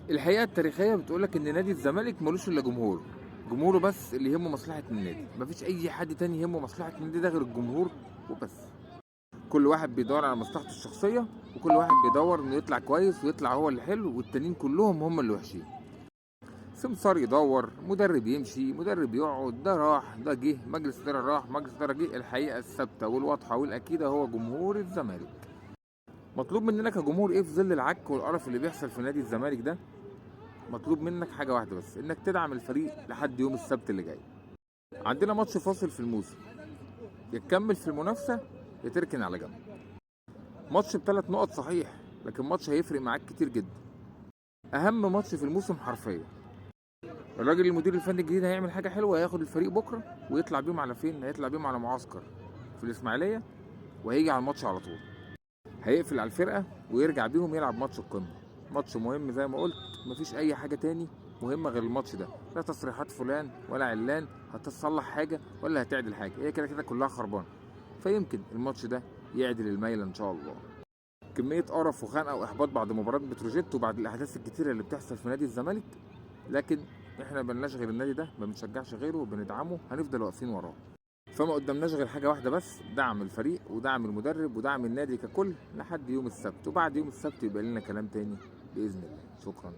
الحقيقة التاريخية بتقولك إن نادي الزمالك ملوش إلا جمهوره بس اللي يهمه مصلحة النادي، مفيش أي حد تاني يهمه مصلحة النادي ده غير الجمهور وبس. كل واحد بيدور على مصلحته الشخصية، وكل واحد بيدور إنه يطلع كويس ويطلع هو اللي حلو، والتانيين كلهم هم اللي وحشين. سمسار يدور، مدرب يمشي، مدرب يقعد، ده راح ده جه، مجلس إدارة راح مجلس إدارة جه. الحقيقة الثابتة والواضحة والأكيدة هو جمهور الزمالك. مطلوب مننا كجمهور إيه في ظل العك والقرف اللي بيحصل في نادي الزمالك ده؟ مطلوب منك حاجة واحدة بس، انك تدعم الفريق لحد يوم السبت اللي جاي. عندنا ماتش فاصل في الموسم، يا تكمل في المنافسة يا تركن على جنب. ماتش بثلاث نقط صحيح، لكن ماتش هيفرق معاك كتير جدا. اهم ماتش في الموسم حرفيا. الراجل المدير الفني الجديد هيعمل حاجة حلوة، هياخد الفريق بكرة ويطلع بيهم على فين؟ هيطلع بيهم على معسكر في الاسماعيلية، وهيجي على الماتش على طول. هيقفل على الفرقة ويرجع بيهم يلعب ماتش القمة. ماتش مهم زي ما قلت، مفيش أي حاجة تاني مهمة غير الماتش ده. لا تصريحات فلان ولا علان هتصلح حاجة ولا هتعدل حاجة، هي كده كده كلها خربانة. فيمكن الماتش ده يعدل الميلة إن شاء الله. كمية قرف وخنقة وإحباط بعد مباراة بتروجيت وبعد الأحداث الكتيرة اللي بتحصل في نادي الزمالك، لكن إحنا ملناش غير النادي ده، ما بنشجعش غيره وبندعمه، هنفضل واقفين وراه. فما قدامناش غير حاجة واحدة بس، دعم الفريق ودعم المدرب ودعم النادي ككل لحد يوم السبت، وبعد يوم السبت يبقى لنا كلام تاني بإذن الله. شكرا.